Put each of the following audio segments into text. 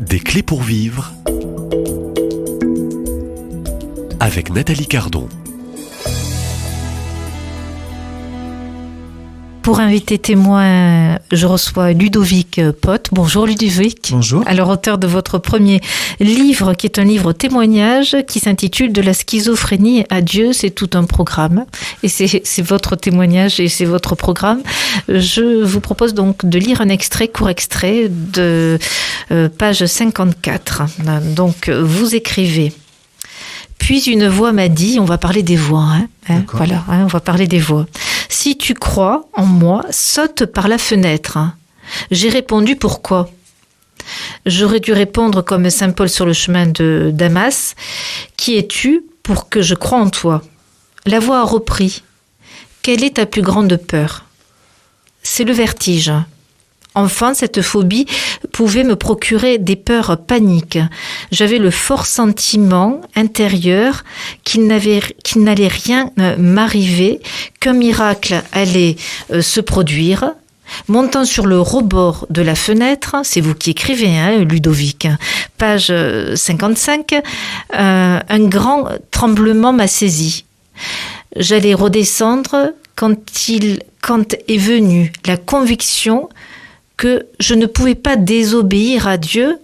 Des clés pour vivre avec Nathalie Cardon. Pour inviter témoin, je reçois Ludovic Pott. Bonjour Ludovic. Bonjour. Alors auteur de votre premier livre, qui est un livre témoignage, qui s'intitule De la schizophrénie à Dieu. C'est tout un programme. Et c'est votre témoignage et c'est votre programme. Je vous propose donc de lire un court extrait de page 54. Donc vous écrivez: Puis une voix m'a dit, on va parler des voix, voilà, on va parler des voix. Si tu crois en moi, saute par la fenêtre. J'ai répondu pourquoi. J'aurais dû répondre comme saint Paul sur le chemin de Damas: Qui es-tu pour que je croie en toi? La voix a repris: Quelle est ta plus grande peur? C'est le vertige. Enfin, cette phobie pouvait me procurer des peurs paniques. J'avais le fort sentiment intérieur qu'il n'allait rien m'arriver, qu'un miracle allait se produire. Montant sur le rebord de la fenêtre, c'est vous qui écrivez, Ludovic, page 55, un grand tremblement m'a saisi. J'allais redescendre quand est venue la conviction que je ne pouvais pas désobéir à Dieu,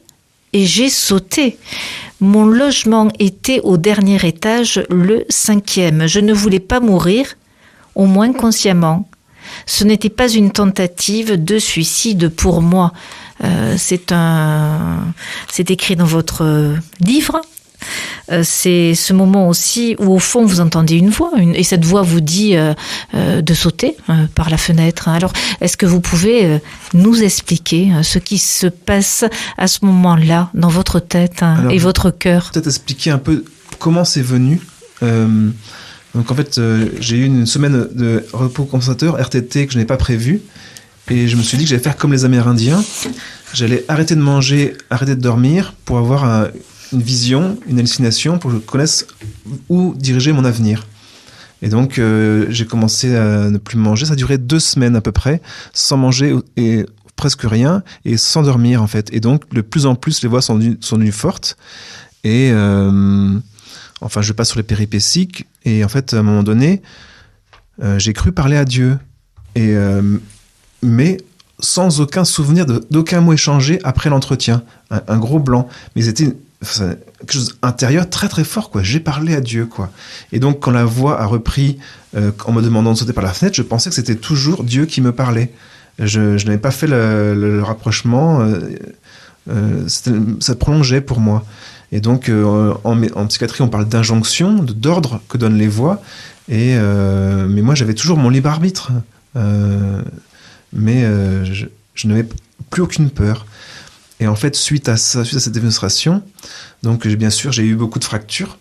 et j'ai sauté. Mon logement était au dernier étage, le 5e. Je ne voulais pas mourir, au moins consciemment. Ce n'était pas une tentative de suicide pour moi. C'est écrit dans votre livre. C'est ce moment aussi où au fond vous entendez une voix, et cette voix vous dit de sauter par la fenêtre. Alors, est-ce que vous pouvez nous expliquer ce qui se passe à ce moment-là dans votre tête et votre cœur? Peut-être expliquer un peu comment c'est venu. Donc en fait, j'ai eu une semaine de repos compensateur, RTT, que je n'ai pas prévu, et je me suis dit que j'allais faire comme les Amérindiens. J'allais arrêter de manger, arrêter de dormir pour avoir une vision, une hallucination, pour que je connaisse où diriger mon avenir. Et donc, j'ai commencé à ne plus manger. Ça a duré 2 semaines à peu près, sans manger et presque rien, et sans dormir en fait. Et donc, de plus en plus, les voix sont devenues fortes. Et enfin, je passe sur les péripéties. Et en fait, à un moment donné, j'ai cru parler à Dieu. Mais sans aucun souvenir d'aucun mot échangé après l'entretien. Un gros blanc. Mais c'était quelque chose d'intérieur très très fort, quoi. J'ai parlé à Dieu, quoi. Et donc quand la voix a repris en me demandant de sauter par la fenêtre, je pensais que c'était toujours Dieu qui me parlait. Je n'avais pas fait le rapprochement. Ça prolongeait pour moi. Et donc en psychiatrie on parle d'injonction, d'ordre que donnent les voix. Mais moi j'avais toujours mon libre arbitre. Mais je n'avais plus aucune peur. Et en fait, suite à cette démonstration, donc bien sûr, j'ai eu beaucoup de fractures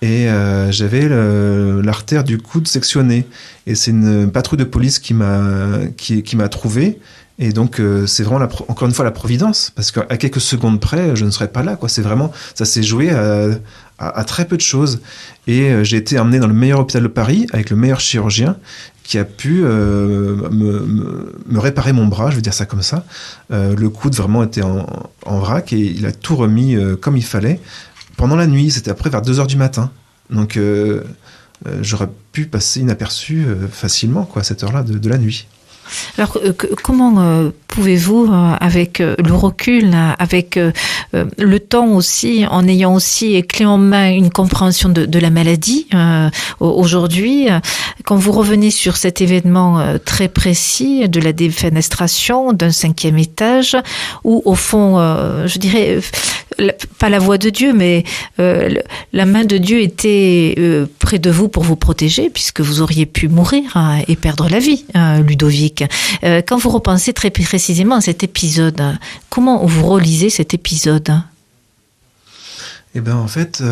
et j'avais l'artère du coude sectionnée. Et c'est une patrouille de police qui m'a trouvé. Et donc, c'est vraiment encore une fois la providence, parce qu'à quelques secondes près, je ne serais pas là, quoi. C'est vraiment, ça s'est joué à très peu de choses. Et j'ai été emmené dans le meilleur hôpital de Paris avec le meilleur chirurgien, qui a pu me réparer mon bras, je vais dire ça comme ça. Le coude vraiment était en vrac et il a tout remis comme il fallait. Pendant la nuit, c'était après vers 2h du matin. Donc j'aurais pu passer inaperçu facilement, quoi, à cette heure-là de la nuit. Alors, comment pouvez-vous, avec le recul, avec le temps aussi, en ayant aussi clé en main une compréhension de la maladie aujourd'hui, quand vous revenez sur cet événement très précis de la défenestration d'un 5e étage, où au fond, je dirais, pas la voix de Dieu, mais la main de Dieu était près de vous pour vous protéger, puisque vous auriez pu mourir et perdre la vie, Ludovic. Quand vous repensez très précisément à cet épisode, comment vous relisez cet épisode? Eh bien, en fait,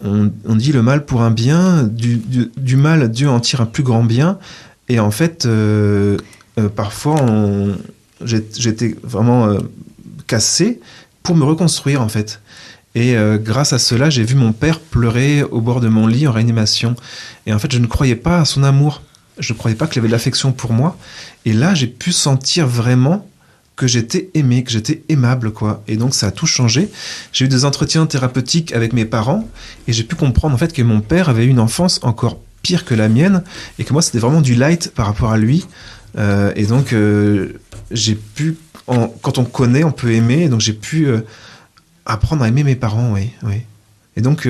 on dit le mal pour un bien, du mal, Dieu en tire un plus grand bien. Et en fait, parfois, j'étais vraiment cassé pour me reconstruire, en fait. Et grâce à cela, j'ai vu mon père pleurer au bord de mon lit en réanimation. Et en fait, je ne croyais pas à son amour. Je ne croyais pas qu'il avait de l'affection pour moi. Et là, j'ai pu sentir vraiment que j'étais aimé, que j'étais aimable, quoi. Et donc, ça a tout changé. J'ai eu des entretiens thérapeutiques avec mes parents et j'ai pu comprendre, en fait, que mon père avait eu une enfance encore pire que la mienne et que moi, c'était vraiment du light par rapport à lui. Et donc, j'ai pu... quand on connaît, on peut aimer. Et donc, j'ai pu apprendre à aimer mes parents, oui. Et donc,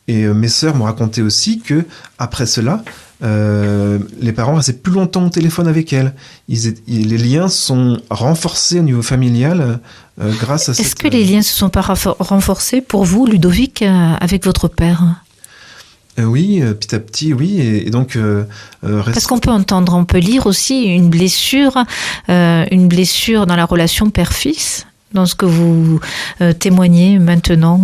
mes sœurs m'ont raconté aussi que après cela, les parents restaient plus longtemps au téléphone avec elles. Les liens sont renforcés au niveau familial grâce à cette... Est-ce que les liens se sont pas renforcés pour vous, Ludovic, avec votre père ? Oui, petit à petit, oui. Et donc, parce qu'on on peut lire aussi une blessure dans la relation père-fils, dans ce que vous témoignez maintenant,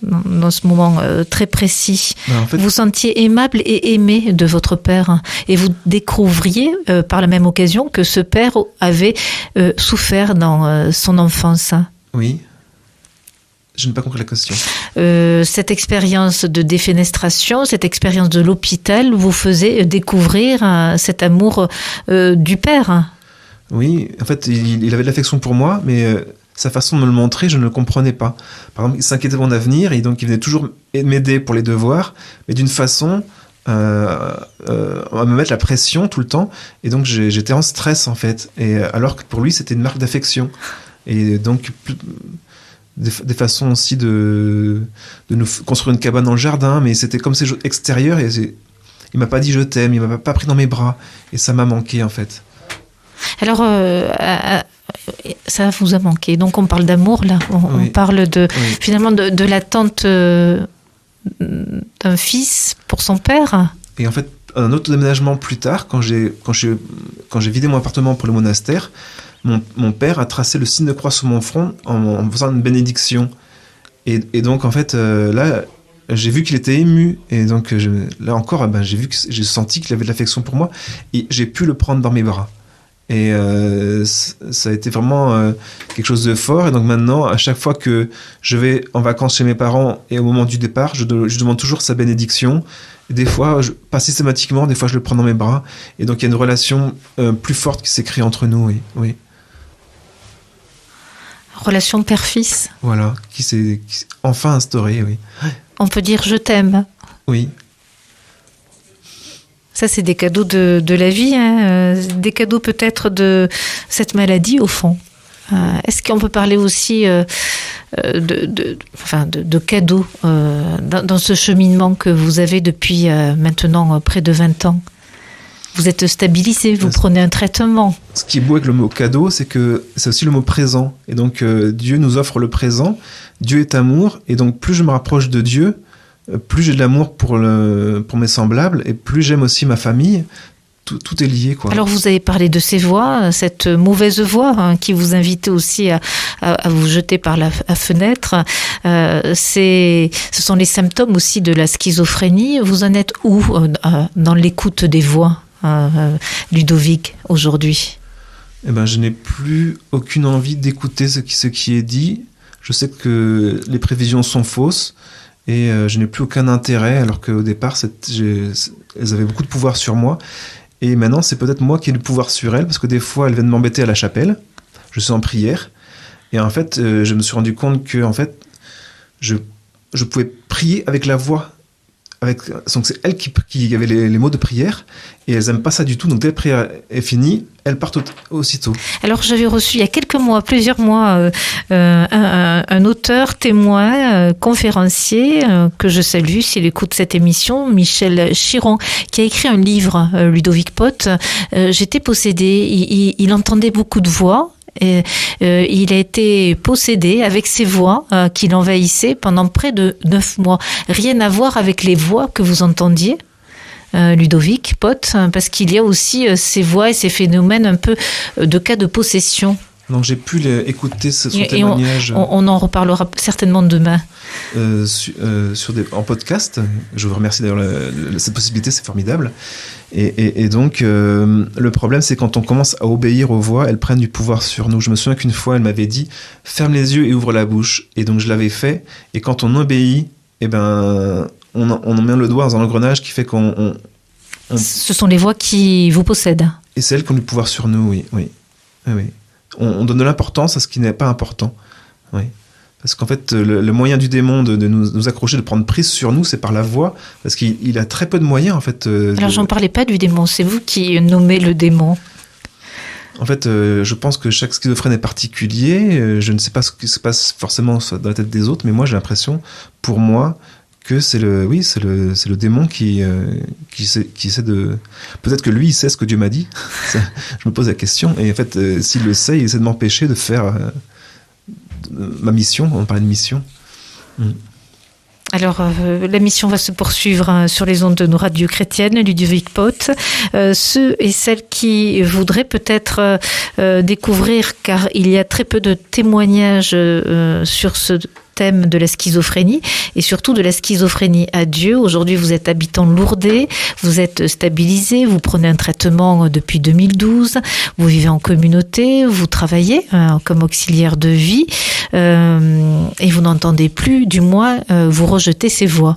dans ce moment très précis. En fait, vous sentiez aimable et aimé de votre père, et vous découvriez par la même occasion que ce père avait souffert dans son enfance. Oui. Je n'ai pas compris la question. Cette expérience de défenestration, cette expérience de l'hôpital vous faisait découvrir cet amour du père. Oui, en fait, il avait de l'affection pour moi, mais sa façon de me le montrer, je ne le comprenais pas. Par exemple, il s'inquiétait de mon avenir et donc il venait toujours m'aider pour les devoirs, mais d'une façon à me mettre la pression tout le temps. Et donc j'étais en stress, en fait. Et alors que pour lui, c'était une marque d'affection. Et donc... Des façons aussi de nous construire une cabane dans le jardin, mais c'était comme c'est extérieur et il m'a pas dit je t'aime, il m'a pas pris dans mes bras et ça m'a manqué en fait. Alors ça vous a manqué, donc on parle d'amour là, on parle finalement de l'attente d'un fils pour son père. Et en fait un autre déménagement plus tard, quand j'ai vidé mon appartement pour le monastère, mon père a tracé le signe de croix sur mon front en faisant une bénédiction. Et donc, en fait, là, j'ai vu qu'il était ému. Et donc, là encore, j'ai senti qu'il avait de l'affection pour moi. Et j'ai pu le prendre dans mes bras. Et ça a été vraiment quelque chose de fort. Et donc maintenant, à chaque fois que je vais en vacances chez mes parents et au moment du départ, je demande toujours sa bénédiction. Et des fois, pas systématiquement, des fois je le prends dans mes bras. Et donc il y a une relation plus forte qui s'est créée entre nous. Oui. Relation père-fils. Voilà, qui s'est enfin instaurée, oui. On peut dire je t'aime. Oui. Ça, c'est des cadeaux de la vie, hein, des cadeaux peut-être de cette maladie, au fond. Est-ce qu'on peut parler aussi de cadeaux dans ce cheminement que vous avez depuis maintenant près de 20 ans ? Vous êtes stabilisé, vous prenez un traitement. Ce qui est beau avec le mot cadeau, c'est que c'est aussi le mot présent. Et donc, Dieu nous offre le présent. Dieu est amour. Et donc, plus je me rapproche de Dieu, plus j'ai de l'amour pour mes semblables et plus j'aime aussi ma famille. Tout est lié, quoi. Alors, vous avez parlé de ces voix, cette mauvaise voix qui vous invite aussi à vous jeter par la fenêtre. Ce sont les symptômes aussi de la schizophrénie. Vous en êtes où dans l'écoute des voix, Ludovic, aujourd'hui ? Eh ben, je n'ai plus aucune envie d'écouter ce qui est dit. Je sais que les prévisions sont fausses et je n'ai plus aucun intérêt, alors qu'au départ, elles avaient beaucoup de pouvoir sur moi. Et maintenant, c'est peut-être moi qui ai le pouvoir sur elles, parce que des fois, elles viennent m'embêter à la chapelle. Je suis en prière. Et en fait, je me suis rendu compte que en fait, je pouvais prier avec la voix. Donc c'est elles qui avaient les mots de prière, et elles n'aiment pas ça du tout. Donc dès que la prière est finie, elles partent aussitôt. Alors j'avais reçu il y a plusieurs mois, un auteur, témoin, conférencier, que je salue s'il écoute cette émission, Michel Chiron, qui a écrit un livre, Ludovic Pott. J'étais possédée, il entendait beaucoup de voix. Et, il a été possédé avec ces voix qui l'envahissaient pendant près de 9 mois. Rien à voir avec les voix que vous entendiez, Ludovic Pott, parce qu'il y a aussi ces voix et ces phénomènes un peu de cas de possession. Donc j'ai pu écouter son témoignage. On en reparlera certainement demain. En podcast. Je vous remercie d'ailleurs cette possibilité, c'est formidable. Et donc, le problème, c'est quand on commence à obéir aux voix, elles prennent du pouvoir sur nous. Je me souviens qu'une fois, elle m'avait dit « ferme les yeux et ouvre la bouche ». Et donc, je l'avais fait. Et quand on obéit, eh ben, on met le doigt dans un engrenage qui fait qu'on... Ce sont les voix qui vous possèdent. Et c'est elles qui ont du pouvoir sur nous, oui. on donne de l'importance à ce qui n'est pas important. Oui. Parce qu'en fait, le moyen du démon de nous accrocher, de prendre prise sur nous, c'est par la voix, parce qu'il a très peu de moyens, en fait. Alors, j'en parlais pas du démon, c'est vous qui nommez le démon. En fait, je pense que chaque schizophrène est particulier. Je ne sais pas ce qui se passe forcément dans la tête des autres, mais moi, j'ai l'impression, pour moi, que c'est le démon qui essaie de... Peut-être que lui, il sait ce que Dieu m'a dit. Ça, je me pose la question. Et en fait, s'il le sait, il essaie de m'empêcher de faire ma mission. On parlait de mission. Alors, la mission va se poursuivre sur les ondes de nos radios chrétiennes, Ludovic Pott. Ceux et celles qui voudraient peut-être découvrir, car il y a très peu de témoignages sur ce thème de la schizophrénie et surtout de la schizophrénie à Dieu. Aujourd'hui, vous êtes habitant de Lourdes, vous êtes stabilisé, vous prenez un traitement depuis 2012, vous vivez en communauté, vous travaillez comme auxiliaire de vie et vous n'entendez plus, du moins, vous rejetez ces voix.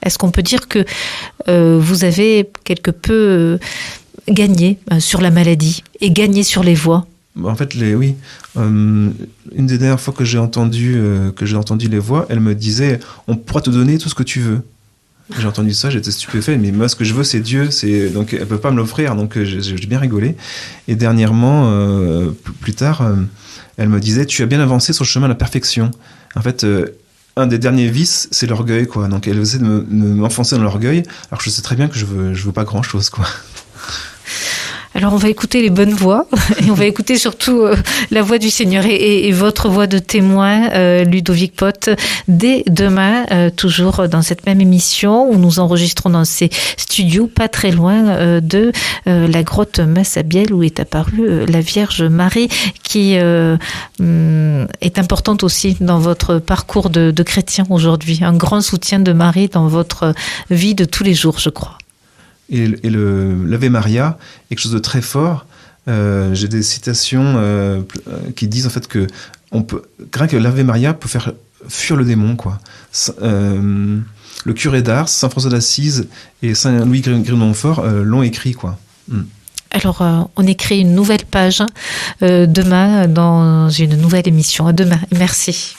Est-ce qu'on peut dire que vous avez quelque peu gagné sur la maladie et gagné sur les voix? En fait, oui. Une des dernières fois que j'ai entendu les voix, elle me disait « On pourra te donner tout ce que tu veux ». J'ai entendu ça, j'étais stupéfait. Mais moi, ce que je veux, c'est Dieu. Donc, elle ne peut pas me l'offrir. Donc, j'ai bien rigolé. Et dernièrement, plus tard, elle me disait « Tu as bien avancé sur le chemin de la perfection ». En fait, un des derniers vices, c'est l'orgueil, quoi. Donc, elle essaie de m'enfoncer dans l'orgueil, alors que je sais très bien que je veux pas grand-chose, quoi. Alors on va écouter les bonnes voix et on va écouter surtout la voix du Seigneur et votre voix de témoin, Ludovic Pott, dès demain, toujours dans cette même émission où nous enregistrons dans ces studios pas très loin de la grotte Massabielle où est apparue la Vierge Marie qui est importante aussi dans votre parcours de chrétien aujourd'hui. Un grand soutien de Marie dans votre vie de tous les jours, je crois. Et l'Ave Maria est quelque chose de très fort. J'ai des citations qui disent en fait que rien que l'Ave Maria peut faire fuir le démon, quoi. Le curé d'Ars, Saint François d'Assise et Saint Louis Grimm-Montfort l'ont écrit, quoi. Alors, on écrit une nouvelle page demain dans une nouvelle émission. À demain. Merci.